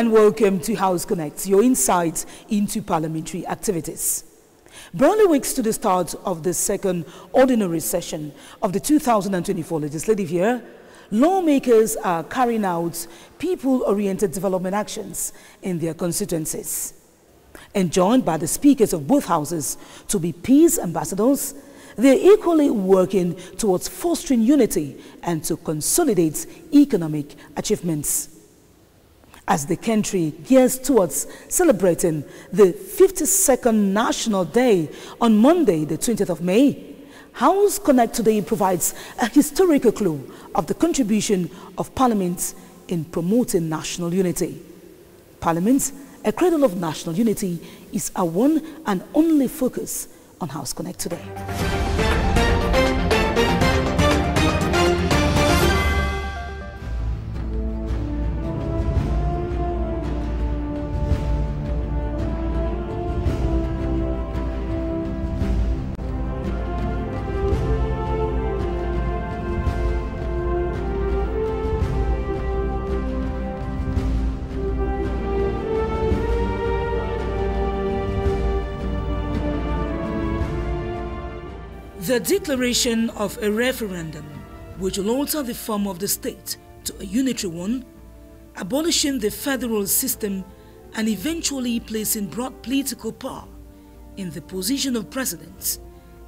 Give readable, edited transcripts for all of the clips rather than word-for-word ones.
and welcome to House Connect, your insights into parliamentary activities. Barely weeks to the start of the second ordinary session of the 2024 legislative year, lawmakers are carrying out people-oriented development actions in their constituencies. Enjoined by the speakers of both houses to be peace ambassadors, they are equally working towards fostering unity and to consolidate economic achievements. As the country gears towards celebrating the 52nd National Day on Monday, the 20th of May, House Connect today provides a historical clue of the contribution of Parliament in promoting national unity. Parliament, a cradle of national unity, is our one and only focus on House Connect today. The declaration of a referendum which will alter the form of the state to a unitary one, abolishing the federal system and eventually placing broad political power in the position of presidents,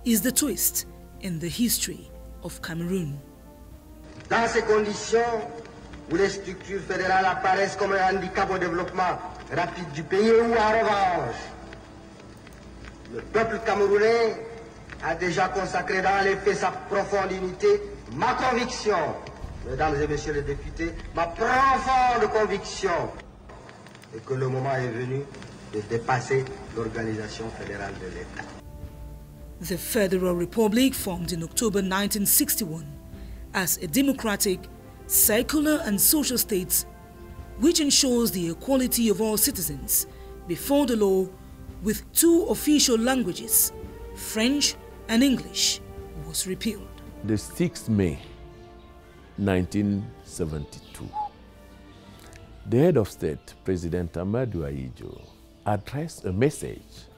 is the twist in the history of Cameroon. Dans ces conditions où les structures fédérales apparaissent comme un handicap au développement rapide du pays, où en revanche, le peuple camerounais a déjà consacré dans les faits sa profonde unité, ma conviction, mesdames et messieurs les députés, ma profonde conviction est que le moment est venu de dépasser l'organisation fédérale de l'État. The Federal Republic, formed in October 1961 as a democratic, secular and social state which ensures the equality of all citizens before the law with two official languages, French and English, was repealed. The 6th May 1972, the head of state, President Amadou Ahidjo, addressed a message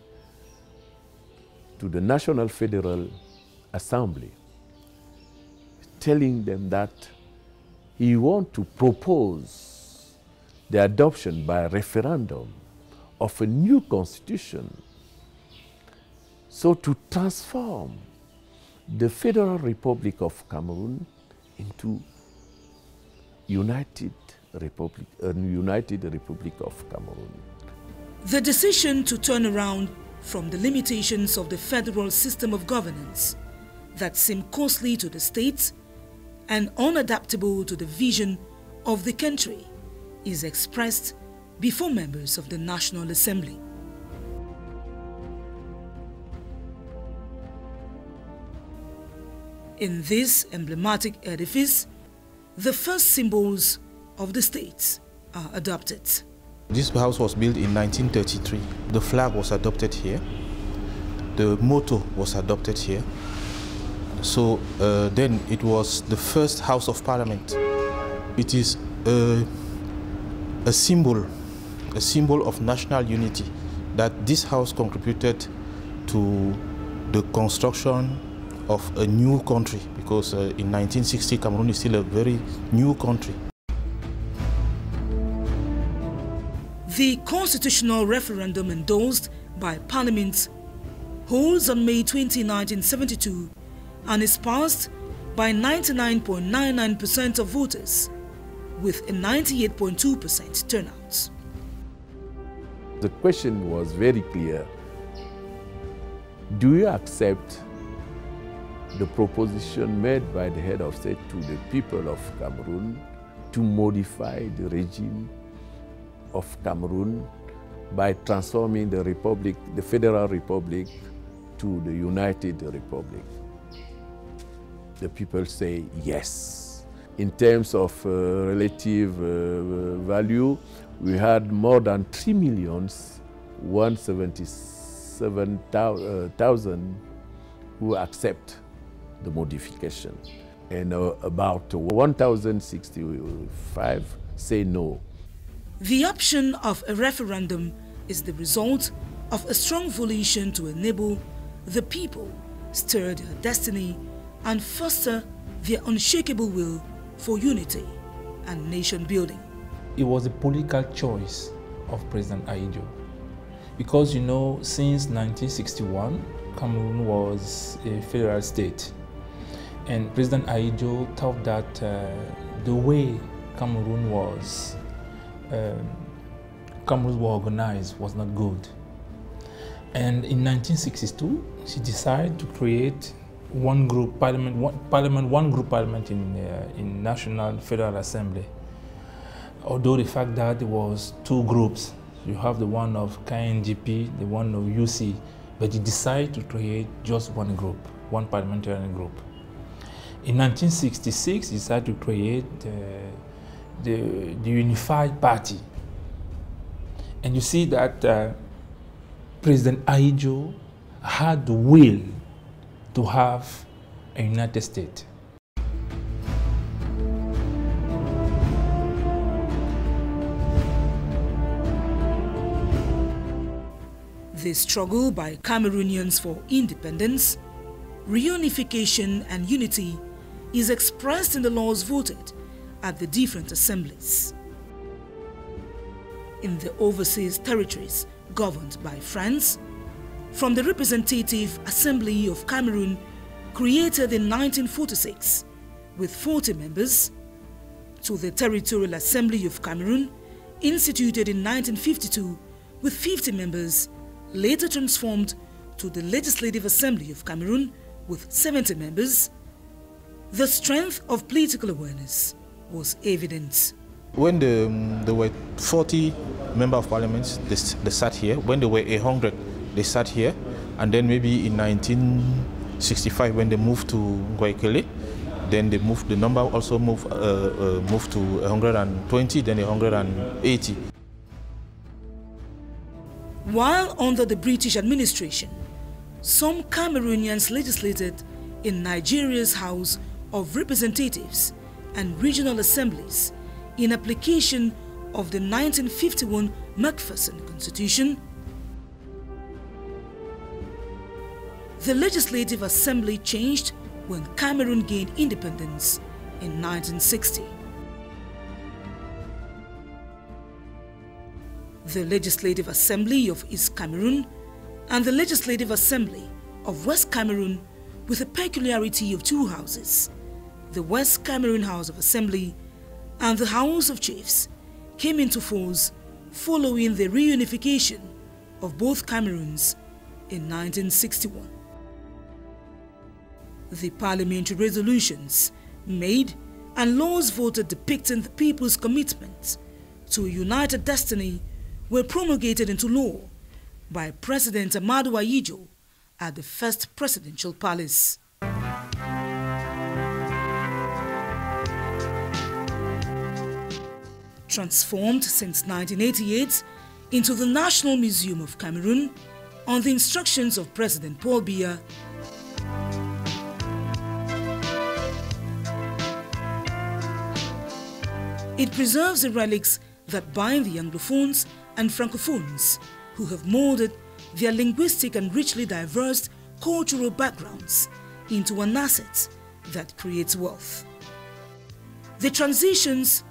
to the National Federal Assembly telling them that he wants to propose the adoption by referendum of a new constitution, so to transform the Federal Republic of Cameroon into United Republic of Cameroon. The decision to turn around from the limitations of the federal system of governance that seem costly to the states and unadaptable to the vision of the country is expressed before members of the National Assembly. In this emblematic edifice, the first symbols of the states are adopted. This house was built in 1933. The flag was adopted here. The motto was adopted here. So then it was the first House of Parliament. It is a symbol of national unity that this house contributed to the construction of a new country, because in 1960 Cameroon is still a very new country. The constitutional referendum endorsed by Parliament holds on May 20, 1972 and is passed by 99.99% of voters with a 98.2% turnout. The question was very clear. Do you accept the proposition made by the head of state to the people of Cameroon to modify the regime of Cameroon by transforming the republic, the Federal Republic, to the United Republic? The people say yes. In terms of relative value, we had more than 3,177,000 who accept the modification, and about 1,065 say no. The option of a referendum is the result of a strong volition to enable the people stir their destiny and foster their unshakable will for unity and nation building. It was a political choice of President Ahidjo because, you know, since 1961, Cameroon was a federal state, and President Ahidjo thought that the way Cameroon was organized was not good. And in 1962, she decided to create one group parliament in National Federal Assembly. Although the fact that there was two groups, you have the one of KNGP, the one of UC, but he decided to create just one group, one parliamentary group. In 1966, he decided to create the Unified Party. And you see that President Ahidjo had the will to have a United States. The struggle by Cameroonians for independence, reunification and unity is expressed in the laws voted at the different assemblies. In the overseas territories governed by France, from the Representative Assembly of Cameroon, created in 1946 with 40 members, to the Territorial Assembly of Cameroon, instituted in 1952 with 50 members, later transformed to the Legislative Assembly of Cameroon with 70 members, the strength of political awareness was evident. When there were 40 members of parliament, they sat here. When there were 100, they sat here. And then maybe in 1965, when they moved to Guayaquil, then they moved, the number also moved to 120, then 180. While under the British administration, some Cameroonians legislated in Nigeria's House of Representatives and regional assemblies in application of the 1951 Macpherson Constitution. The Legislative Assembly changed when Cameroon gained independence in 1960. The Legislative Assembly of East Cameroon and the Legislative Assembly of West Cameroon, with a peculiarity of two houses, the West Cameroon House of Assembly and the House of Chiefs, came into force following the reunification of both Cameroons in 1961. The parliamentary resolutions made and laws voted depicting the people's commitment to a united destiny were promulgated into law by President Ahmadou Ahidjo at the First Presidential Palace. Transformed since 1988 into the National Museum of Cameroon on the instructions of President Paul Biya, it preserves the relics that bind the Anglophones and Francophones who have molded their linguistic and richly diverse cultural backgrounds into an asset that creates wealth. The transitions,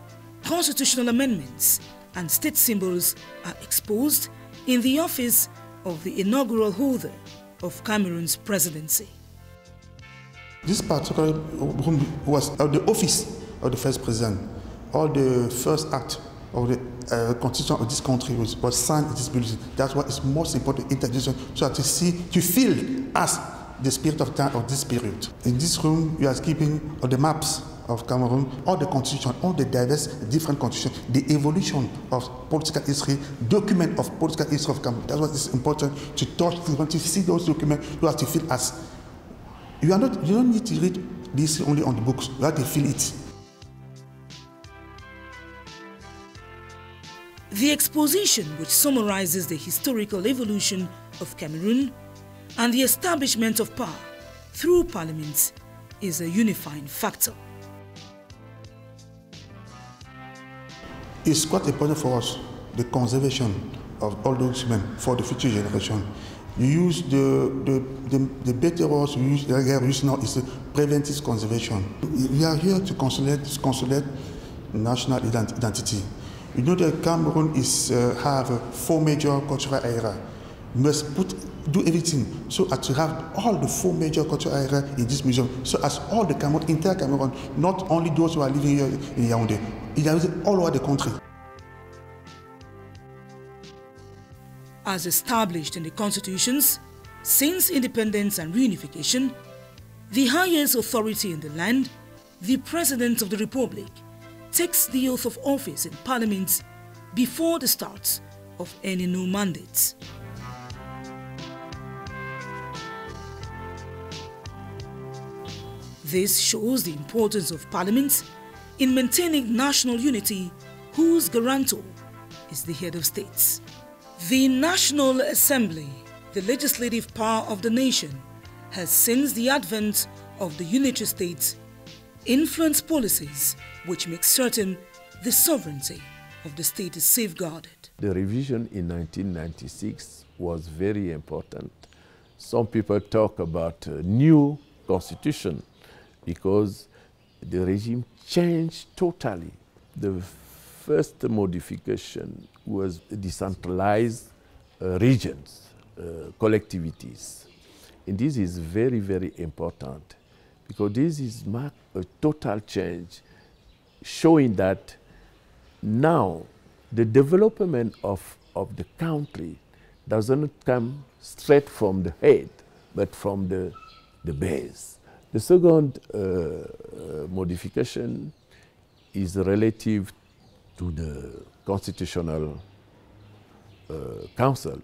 constitutional amendments, and state symbols are exposed in the office of the inaugural holder of Cameroon's presidency. This particular room was the office of the first president. All the first act of the constitution of this country was signed in this building. That's what is most important integration, so that you feel as the spirit of time of this period. In this room, you are keeping all the maps of Cameroon, all the constitution, all the diverse different constitutions, the evolution of political history, document of political history of Cameroon. That's what is important to touch. When you see those documents, you have to feel as you don't need to read this only on the books. You have to feel it. The exposition, which summarizes the historical evolution of Cameroon and the establishment of power through parliament, is a unifying factor. It's quite important for us, the conservation of all those men for the future generation. You use the better words we use now is the preventive conservation. We are here to consolidate national identity. You know that Cameroon have 4 major cultural areas. We must do everything so as to have all the 4 major cultural areas in this museum, so as all the Cameroon, entire Cameroon, not only those who are living here in Yaoundé, it is all over the country. As established in the constitutions, since independence and reunification, the highest authority in the land, the President of the Republic, takes the oath of office in Parliament before the start of any new mandate. This shows the importance of Parliament in maintaining national unity, whose guarantor is the head of states. The National Assembly, the legislative power of the nation, has since the advent of the unitary states influenced policies which make certain the sovereignty of the state is safeguarded. The revision in 1996 was very important. Some people talk about a new constitution because the regime changed totally. The first modification was decentralized regions, collectivities. And this is very, very important because this is marked a total change, showing that now the development of the country doesn't come straight from the head, but from the base. The second modification is relative to the Constitutional Council,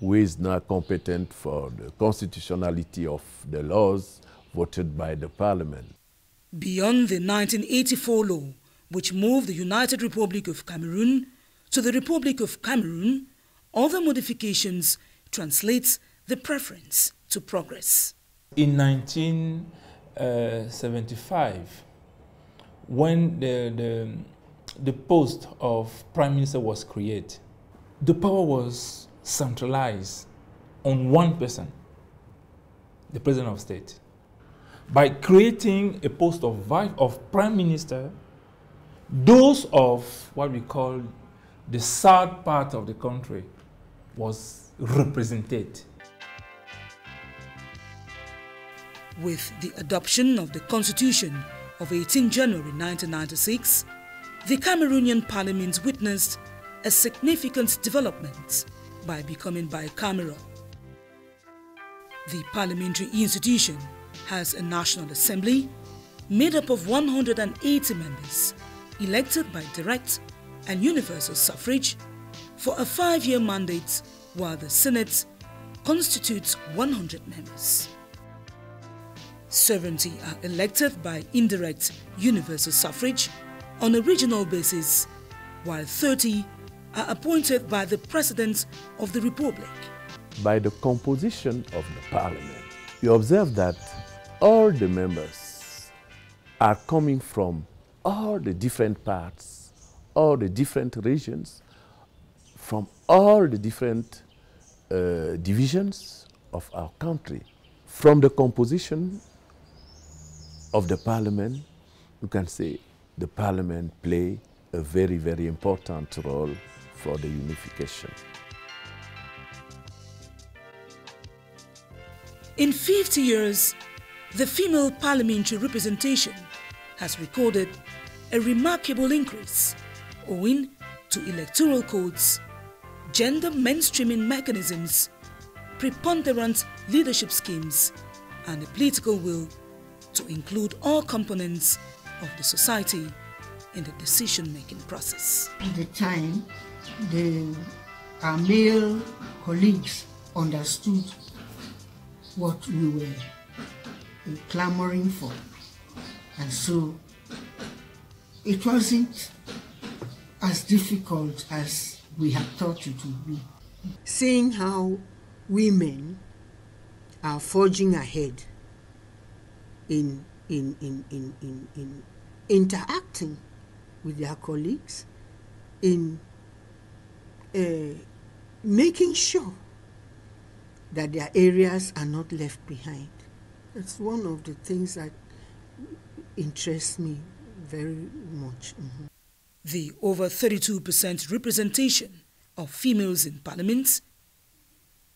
who is now competent for the constitutionality of the laws voted by the Parliament. Beyond the 1984 law, which moved the United Republic of Cameroon to the Republic of Cameroon, other modifications translate the preference to progress. In 1975, when the post of Prime Minister was created, the power was centralized on one person, the President of State. By creating a post of Prime Minister, those of what we call the south part of the country was represented. With the adoption of the Constitution of 18 January 1996, the Cameroonian Parliament witnessed a significant development by becoming bicameral. The parliamentary institution has a National Assembly made up of 180 members elected by direct and universal suffrage for a 5-year mandate, while the Senate constitutes 100 members. 70 are elected by indirect universal suffrage on a regional basis, while 30 are appointed by the President of the Republic. By the composition of the Parliament, you observe that all the members are coming from all the different parts, all the different regions, from all the different divisions of our country. From the composition of the Parliament, you can say the Parliament play a very, very important role for the unification. In 50 years, the female parliamentary representation has recorded a remarkable increase owing to electoral codes, gender mainstreaming mechanisms, preponderant leadership schemes, and a political will to include all components of the society in the decision-making process. At the time, our male colleagues understood what we were clamoring for, and so it wasn't as difficult as we had thought it would be. Seeing how women are forging ahead in interacting with their colleagues, in making sure that their areas are not left behind. It's one of the things that interests me very much. Mm-hmm. The over 32% representation of females in parliament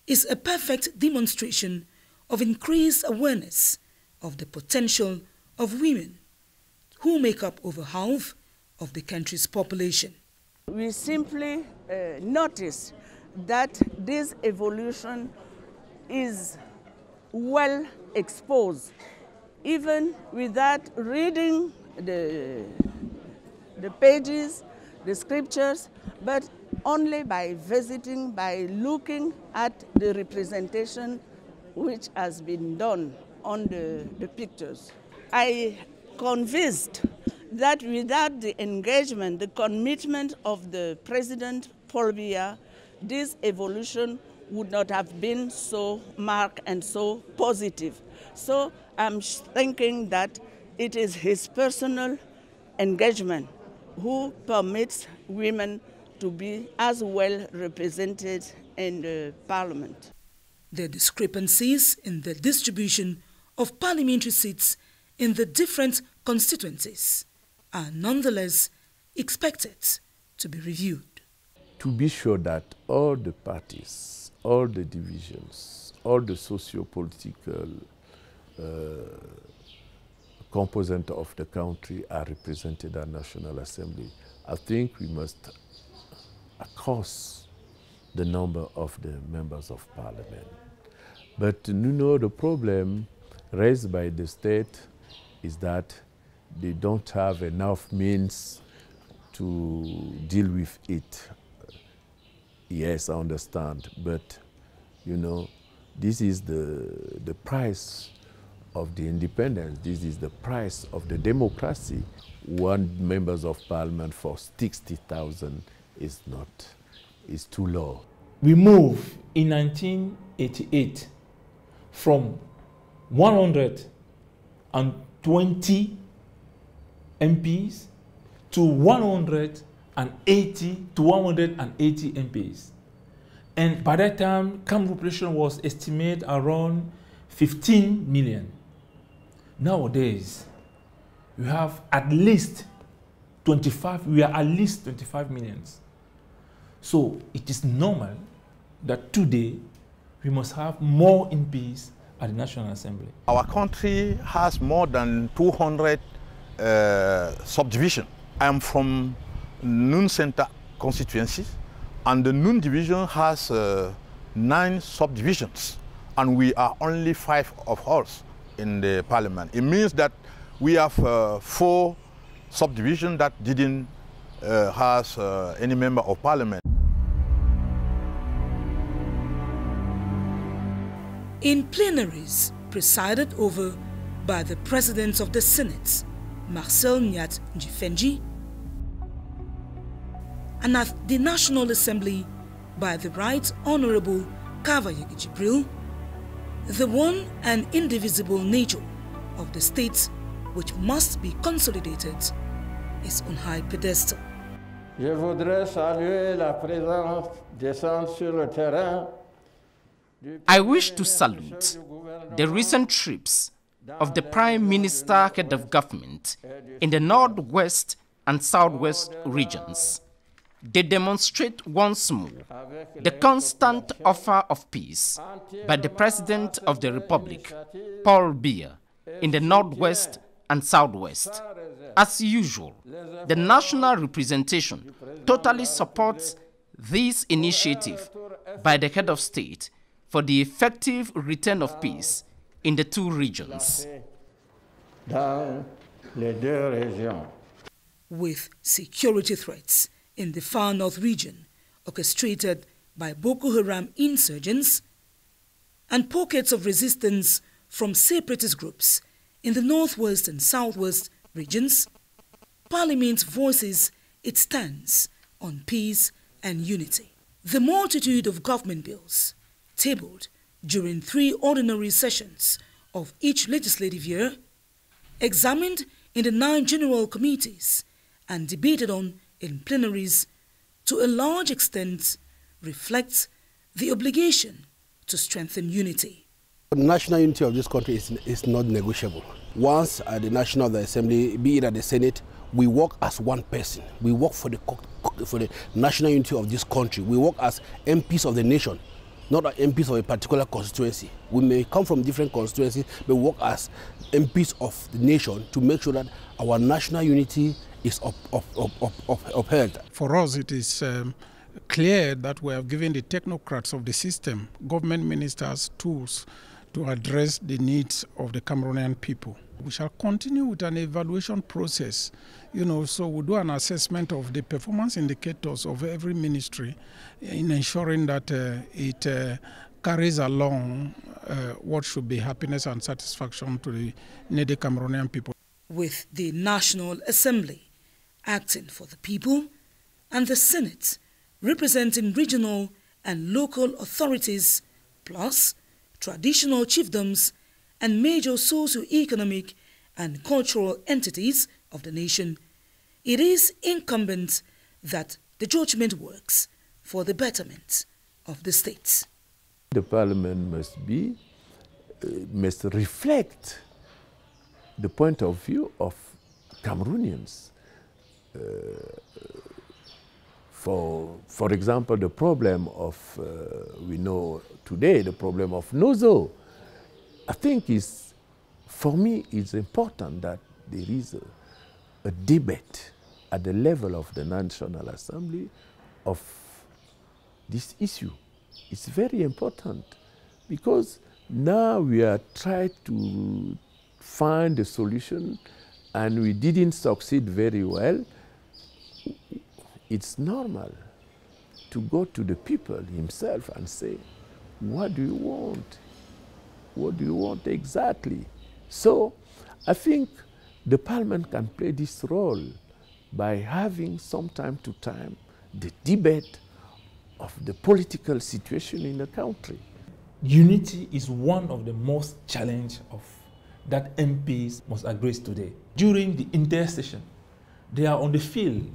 is a perfect demonstration of increased awareness of the potential of women, who make up over half of the country's population. We simply notice that this evolution is well exposed, even without reading the pages, the scriptures, but only by visiting, by looking at the representation which has been done on the pictures. I convinced that without the engagement, the commitment of the President Paul Biya, this evolution would not have been so marked and so positive. So I'm thinking that it is his personal engagement who permits women to be as well represented in the parliament. The discrepancies in the distribution of parliamentary seats in the different constituencies are nonetheless expected to be reviewed. To be sure that all the parties, all the divisions, all the socio-political components of the country are represented at National Assembly, I think we must across the number of the members of parliament. But you know, the problem raised by the state is that they don't have enough means to deal with it. Yes, I understand, but you know, this is the price of the independence. This is the price of the democracy. One members of parliament for 60,000 is too low. We moved in 1988 from 120 MPs to 180 MPs. And by that time, camp population was estimated around 15 million. Nowadays, we have at least 25, we are at least 25 millions. So it is normal that today we must have more MPs at the National Assembly. Our country has more than 200 subdivisions. I am from Noon Center constituencies, and the Noon division has 9 subdivisions, and we are only 5 of us in the parliament. It means that we have 4 subdivisions that didn't have any member of parliament. In plenaries presided over by the President of the Senate, Marcel Nyat Njifenji, and at the National Assembly by the Right Honorable KAWEB Jibril, the one and indivisible nature of the state, which must be consolidated, is on high pedestal. Je voudrais saluer la présence descente sur le terrain. I wish to salute the recent trips of the Prime Minister head of government in the Northwest and Southwest regions. They demonstrate once more the constant offer of peace by the President of the Republic, Paul Biya, in the Northwest and Southwest. As usual, the national representation totally supports this initiative by the head of state for the effective return of peace in the 2 regions. With security threats in the far north region orchestrated by Boko Haram insurgents and pockets of resistance from separatist groups in the northwest and southwest regions, Parliament voices its stance on peace and unity. The multitude of government bills tabled during 3 ordinary sessions of each legislative year, examined in the 9 general committees and debated on in plenaries, to a large extent reflects the obligation to strengthen unity. The national unity of this country is not negotiable. Once at the National Assembly, be it at the Senate, we work as one person. We work for the national unity of this country. We work as MPs of the nation, not as MPs of a particular constituency. We may come from different constituencies, but we work as MPs of the nation to make sure that our national unity is upheld. For us, it is clear that we have given the technocrats of the system, government ministers, tools to address the needs of the Cameroonian people. We shall continue with an evaluation process, so we'll do an assessment of the performance indicators of every ministry in ensuring that it carries along what should be happiness and satisfaction to the needy Cameroonian people. With the National Assembly acting for the people and the Senate representing regional and local authorities, plus traditional chiefdoms and major socio-economic and cultural entities of the nation, it is incumbent that the judgment works for the betterment of the states. The parliament must reflect the point of view of Cameroonians. For example, the problem of, we know today, the problem of Nozo, I think for me, it's important that there is a debate at the level of the National Assembly of this issue. It's very important because now we are trying to find a solution and we didn't succeed very well. It's normal to go to the people himself and say, what do you want? What do you want exactly? So I think the parliament can play this role by having from time to time the debate of the political situation in the country. Unity is one of the most challenge of that MPs must address today. During the intersession, they are on the field.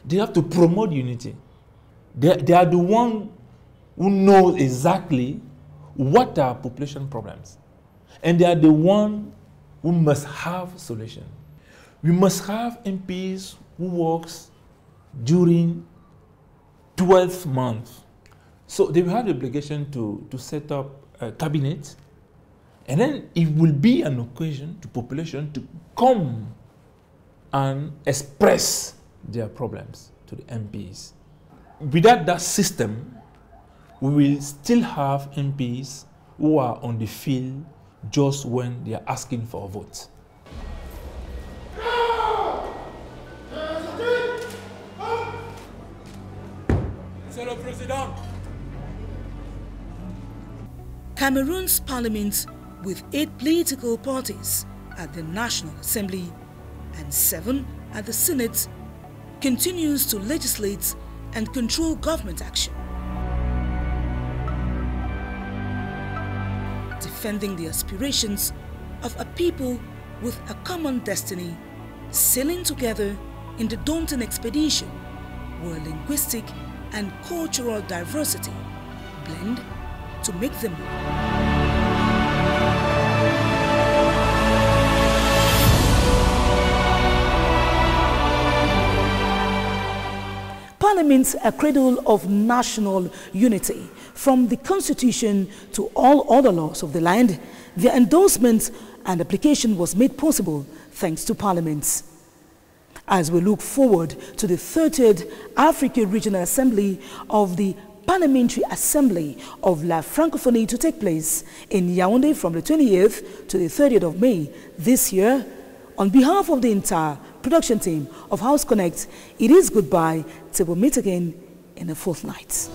They have to promote unity. They are the one who knows exactly what are population problems. And they are the one who must have solution. We must have MPs who works during 12 months. So they will have the obligation to set up a cabinet, and then it will be an occasion to population to come and express their problems to the MPs. Without that system, we will still have MPs who are on the field just when they are asking for a vote. Monsieur le Président. Cameroon's parliament, with 8 political parties at the National Assembly and 7 at the Senate, continues to legislate and control government action, defending the aspirations of a people with a common destiny, sailing together in the daunting expedition where linguistic and cultural diversity blend to make them one. Parliament's a cradle of national unity. From the Constitution to all other laws of the land, their endorsement and application was made possible thanks to Parliament. As we look forward to the 30th African Regional Assembly of the Parliamentary Assembly of La Francophonie to take place in Yaoundé from the 28th to the 30th of May this year, on behalf of the entire production team of House Connect, it is goodbye till we meet again in a fortnight.